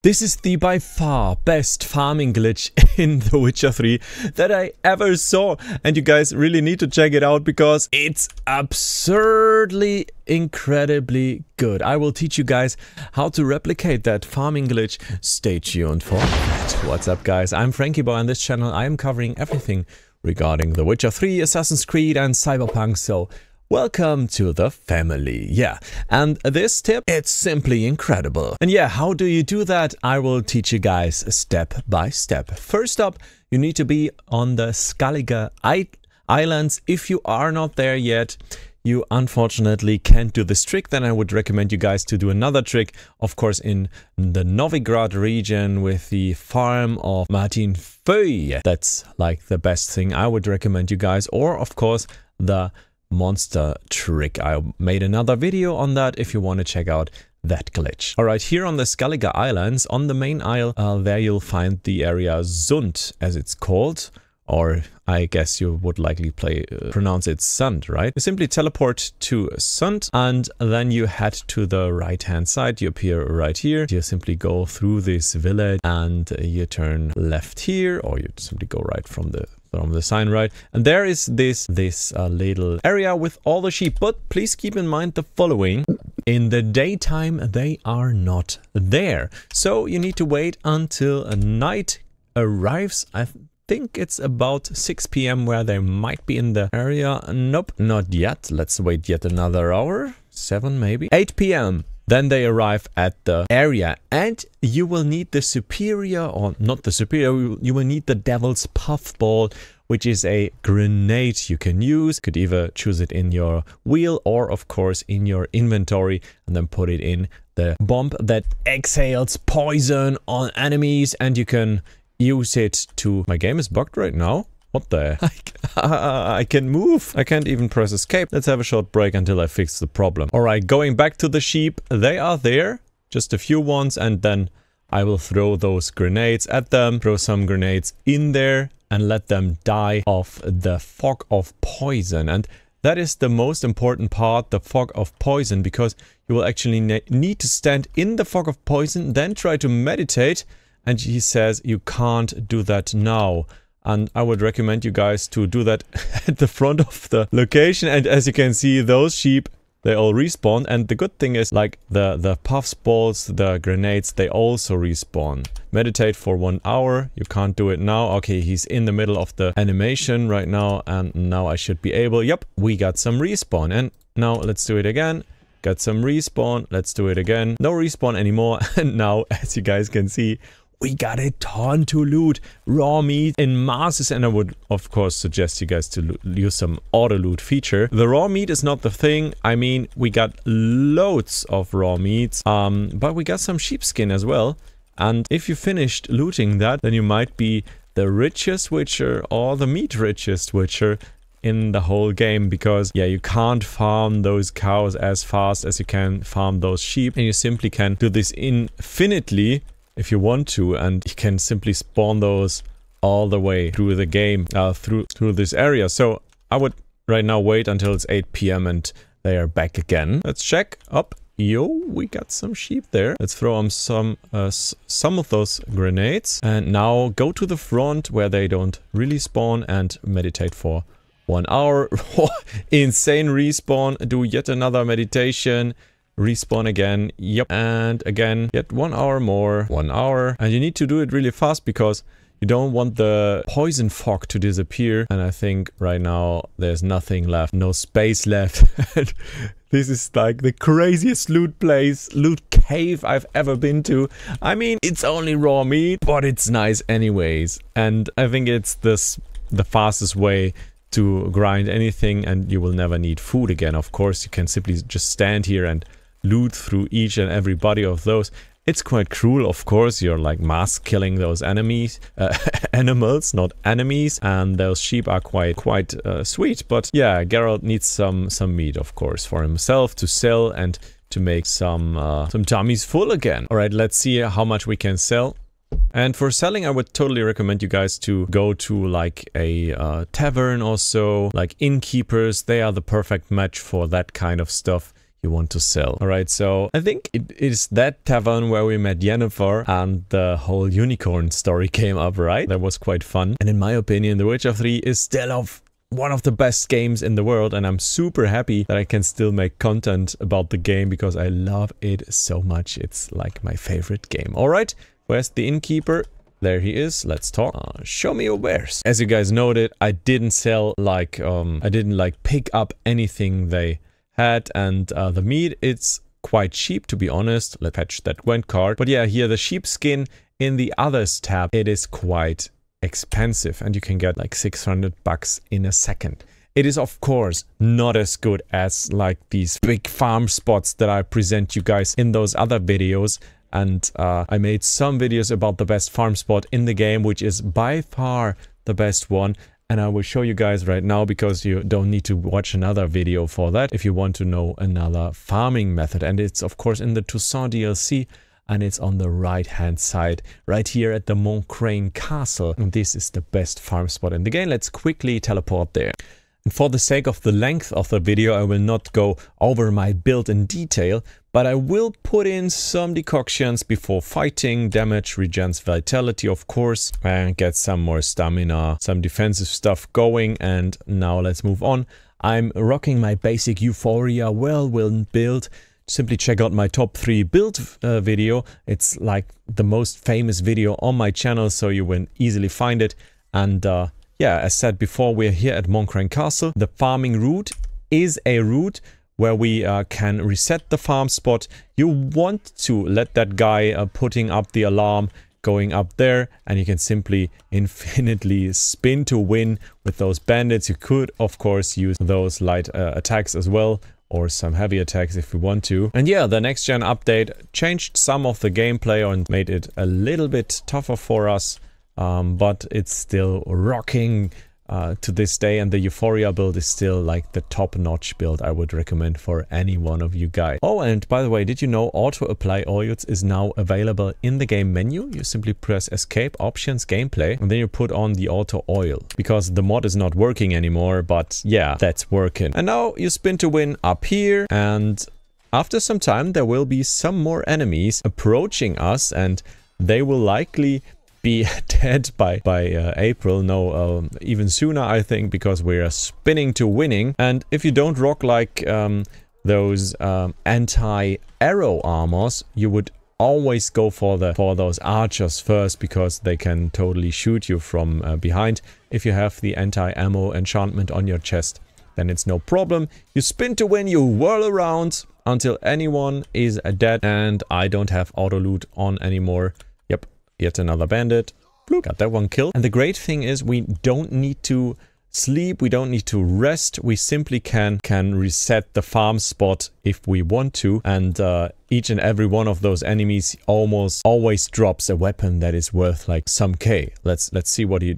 This is the by far best farming glitch in The Witcher 3 that I ever saw, and you guys really need to check it out because it's absurdly incredibly good. I will teach you guys how to replicate that farming glitch. Stay tuned for that. What's up guys, I'm Franky Boy. On this channel I am covering everything regarding The Witcher 3, Assassin's Creed and Cyberpunk, so welcome to the family. Yeah, and this tip, it's simply incredible. And yeah, how do you do that? I will teach you guys step by step. First up, you need to be on the Skellige Islands. If you are not there yet, you unfortunately can't do this trick. Then I would recommend you guys to do another trick, of course in the Novigrad region with the farm of Martin Foy. That's like the best thing I would recommend you guys, or of course the monster trick. I made another video on that if you want to check out that glitch. Alright, here on the Skellige Islands, on the main isle, there you'll find the area Sund, as it's called, or I guess you would likely pronounce it Sund, right? You simply teleport to Sund and then you head to the right hand side. You appear right here. You simply go through this village and you turn left here, or you simply go right from the sign, right? And there is this little area with all the sheep, but please keep in mind the following. In the daytime they are not there, so you need to wait until night arrives. I think it's about 6 p.m. where they might be in the area. Nope, not yet. Let's wait yet another hour, 7 maybe, 8 p.m. Then they arrive at the area and you will need the superior, or not the superior, you will need the devil's puffball, which is a grenade you can use. You could either choose it in your wheel or of course in your inventory and then put it in the bomb that exhales poison on enemies, and you can use it to... My game is bugged right now. What the heck? I can move. I can't even press escape. Let's have a short break until I fix the problem. Alright, going back to the sheep. They are there. Just a few ones, and then I will throw those grenades at them. Throw some grenades in there and let them die of the fog of poison. And that is the most important part, the fog of poison, because you will actually need to stand in the fog of poison, then try to meditate. And he says you can't do that now. And I would recommend you guys to do that at the front of the location. And as you can see, those sheep, they all respawn. And the good thing is, like the puffs balls, the grenades, they also respawn. Meditate for 1 hour. You can't do it now. Okay, he's in the middle of the animation right now. And now I should be able... Yep, we got some respawn. And now let's do it again. Got some respawn. Let's do it again. No respawn anymore. And now, as you guys can see, we got a ton to loot, raw meat in masses, and I would of course suggest you guys to use some auto loot feature. The raw meat is not the thing. I mean, we got loads of raw meats, but we got some sheepskin as well. And if you finished looting that, then you might be the richest witcher or the meat richest witcher in the whole game, because yeah, you can't farm those cows as fast as you can farm those sheep, and you simply can do this infinitely if you want to, and you can simply spawn those all the way through the game, through this area. So I would right now wait until it's 8 p.m. and they are back again. Let's check up. Yo, we got some sheep there. Let's throw them some of those grenades, and now go to the front where they don't really spawn and meditate for 1 hour. Insane respawn. Do yet another meditation. Respawn again, yep, and again, yet 1 hour more, 1 hour. And you need to do it really fast because you don't want the poison fog to disappear. And I think right now there's nothing left, no space left. This is like the craziest loot cave I've ever been to. I mean, it's only raw meat, but it's nice anyways. And I think it's the fastest way to grind anything, and you will never need food again. Of course, you can simply just stand here and loot through each and every body of those. It's quite cruel, of course. You're like mass killing those enemies, animals, not enemies, and those sheep are quite sweet. But yeah, Geralt needs some meat, of course, for himself to sell and to make some tummies full again. All right, let's see how much we can sell. And for selling, I would totally recommend you guys to go to like a tavern or so, like innkeepers. They are the perfect match for that kind of stuff. you want to sell. Alright, so I think it is that tavern where we met Yennefer and the whole unicorn story came up, right? That was quite fun. And in my opinion, The Witcher 3 is still one of the best games in the world, and I'm super happy that I can still make content about the game because I love it so much. It's like my favorite game. Alright, where's the innkeeper? There he is. Let's talk. Show me your wares. As you guys noted, I didn't sell like I didn't pick up anything they had, and the meat, it's quite cheap, to be honest. Let's fetch that Gwent card. But yeah, here the sheepskin in the others tab, it is quite expensive, and you can get like 600 bucks in a second. It is of course not as good as like these big farm spots that I present you guys in those other videos. And I made some videos about the best farm spot in the game, which is by far the best one. And I will show you guys right now, because you don't need to watch another video for that if you want to know another farming method. And it's of course in the Toussaint DLC, and it's on the right hand side right here at the Montcrain Castle. And this is the best farm spot in the game. Let's quickly teleport there. And for the sake of the length of the video, I will not go over my build in detail, but I will put in some decoctions before fighting, damage, regens vitality of course, and get some more stamina, some defensive stuff going. And now let's move on. I'm rocking my basic Euphoria whirlwind build. Simply check out my top 3 build video. It's like the most famous video on my channel, so you will easily find it. And yeah, as said before, we're here at Montcrain Castle. The farming route is a route where we can reset the farm spot. You want to let that guy putting up the alarm going up there, and you can simply infinitely spin to win with those bandits. You could, of course, use those light attacks as well, or some heavy attacks if we want to. And yeah, the next gen update changed some of the gameplay and made it a little bit tougher for us. But it's still rocking to this day, and the Euphoria build is still like the top-notch build I would recommend for any one of you guys. Oh, and by the way, did you know auto apply oils is now available in the game menu? You simply press escape, options, gameplay, and then you put on the auto oil, because the mod is not working anymore, but yeah, that's working. And now you spin to win up here, and after some time there will be some more enemies approaching us, and they will likely be dead by April. No, even sooner I think, because we are spinning to winning. And if you don't rock like those anti-arrow armors, you would always go for those archers first, because they can totally shoot you from behind. If you have the anti-ammo enchantment on your chest, then it's no problem. You spin to win, you whirl around until anyone is dead, and I don't have auto loot on anymore. Yep. Yet another bandit. Bloop. Got that one killed. And the great thing is we don't need to sleep, we don't need to rest. We simply can reset the farm spot if we want to. And each and every one of those enemies almost always drops a weapon that is worth like some K. Let's see what he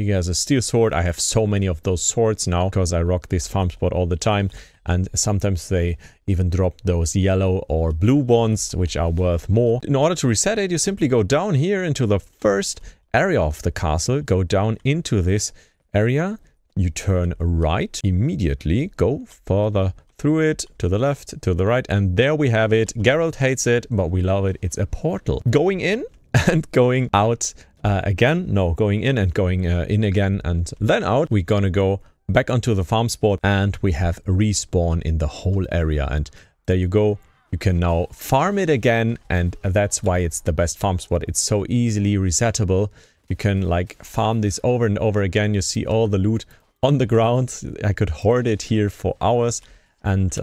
has. A steel sword. I have so many of those swords now because I rock this farm spot all the time. And sometimes they even drop those yellow or blue ones, which are worth more. In order to reset it, you simply go down here into the first area of the castle. Go down into this area. You turn right. Immediately go further through it, to the left, to the right. And there we have it. Geralt hates it, but we love it. It's a portal. Going in and going out again. No, going in and going in again and then out. We're gonna go back onto the farm spot, and we have a respawn in the whole area. And there you go. You can now farm it again, and that's why it's the best farm spot. It's so easily resettable. You can like farm this over and over again. You see all the loot on the ground. I could hoard it here for hours and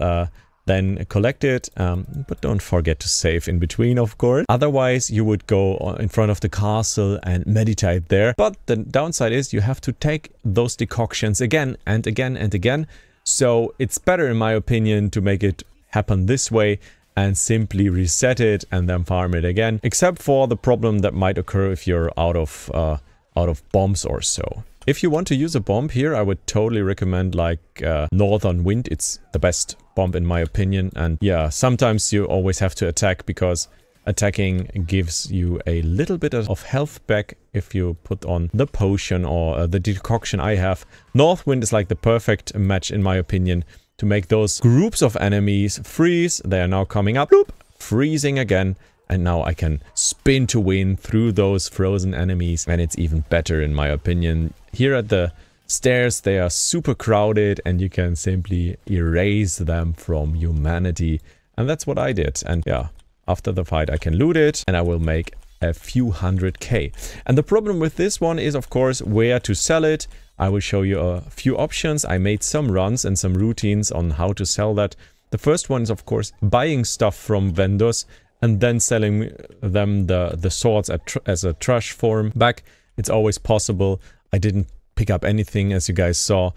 then collect it, but don't forget to save in between, of course. Otherwise, you would go in front of the castle and meditate there. But the downside is you have to take those decoctions again and again and again. So it's better, in my opinion, to make it happen this way and simply reset it and then farm it again. Except for the problem that might occur if you're out of bombs or so. If you want to use a bomb here, I would totally recommend like Northern Wind. It's the best bomb in my opinion. And yeah, sometimes you always have to attack because attacking gives you a little bit of health back if you put on the potion or the decoction I have. North Wind is like the perfect match in my opinion. to make those groups of enemies freeze. They are now coming up, bloop, freezing again. And now I can spin to win through those frozen enemies. And it's even better in my opinion. Here at the stairs, they are super crowded and you can simply erase them from humanity. And that's what I did. And yeah, after the fight I can loot it and I will make a few 100k. And the problem with this one is of course where to sell it. I will show you a few options. I made some runs and some routines on how to sell that. The first one is of course buying stuff from vendors and then selling them the swords as a trash form back. It's always possible. I didn't pick up anything as you guys saw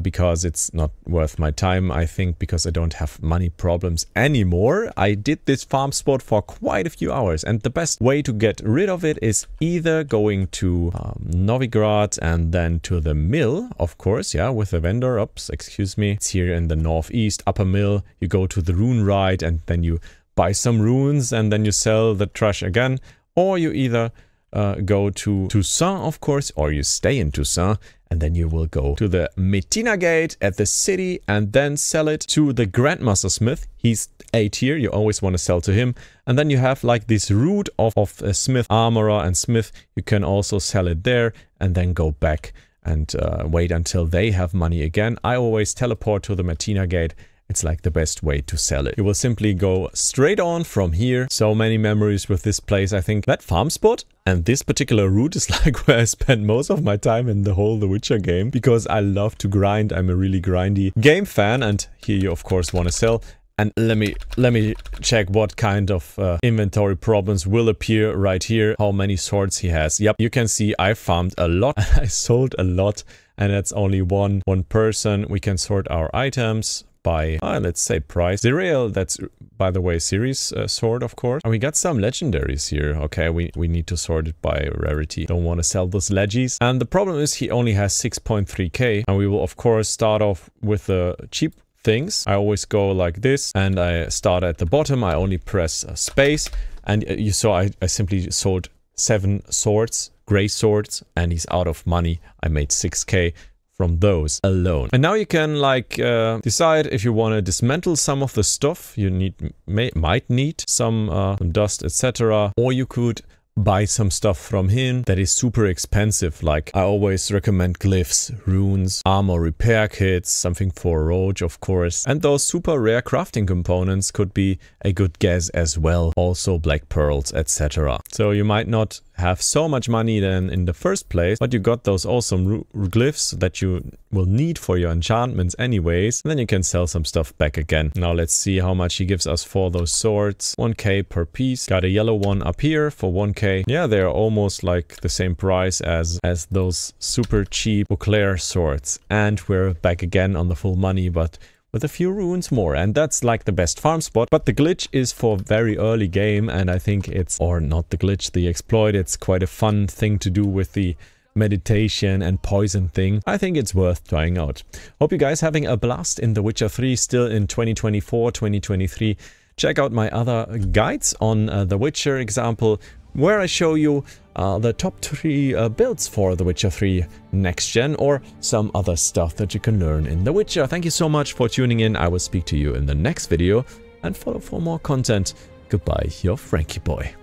because it's not worth my time, I think, because I don't have money problems anymore. I did this farm spot for quite a few hours and the best way to get rid of it is either going to Novigrad and then to the mill, of course, yeah, with the vendor. Oops, excuse me. It's here in the northeast, upper mill. You go to the rune ride and then you buy some runes and then you sell the trash again, or you either go to Toussaint, of course, or you stay in Toussaint and then you will go to the Metina Gate at the city and then sell it to the Grandmaster Smith. He's A tier, you always want to sell to him. And then you have like this route of a Smith, Armorer and Smith. You can also sell it there and then go back and wait until they have money again. I always teleport to the Metina Gate. It's like the best way to sell it. You will simply go straight on from here. So many memories with this place. I think that farm spot and this particular route is like where I spend most of my time in the whole The Witcher game. Because I love to grind. I'm a really grindy game fan. And here you of course want to sell. And let me check what kind of inventory problems will appear right here. How many swords he has. Yep, you can see I farmed a lot. I sold a lot. And that's only one person. We can sort our items by, let's say, price. Zerial, that's, by the way, series sword, of course. And we got some legendaries here. Okay, we need to sort it by rarity. Don't want to sell those leggies. And the problem is he only has 6.3k. And we will, of course, start off with the cheap things. I always go like this. And I start at the bottom. I only press space. And you saw I simply sold 7 swords, gray swords. And he's out of money. I made 6k. From those alone. And now you can like decide if you want to dismantle some of the stuff you might need some dust, etc. Or you could buy some stuff from him that is super expensive. Like I always recommend glyphs, runes, armor repair kits, something for Roach, of course. And those super rare crafting components could be a good guess as well. Also black pearls, etc. So you might not have so much money then in the first place, but you got those awesome glyphs that you will need for your enchantments anyways. And then you can sell some stuff back again. Now let's see how much he gives us for those swords. 1k per piece. Got a yellow one up here for 1k. Yeah, they're almost like the same price as those super cheap Beauclair swords. And we're back again on the full money, but with a few runes more, and that's like the best farm spot. But the glitch is for very early game, and I think it's, or not the glitch, the exploit, it's quite a fun thing to do with the meditation and poison thing. I think it's worth trying out. Hope you guys having a blast in The Witcher 3 still in 2024, 2023. Check out my other guides on The Witcher example, where I show you the top 3 builds for The Witcher 3 next gen, or some other stuff that you can learn in The Witcher. Thank you so much for tuning in. I will speak to you in the next video, and follow for more content. Goodbye, your Franky Boy.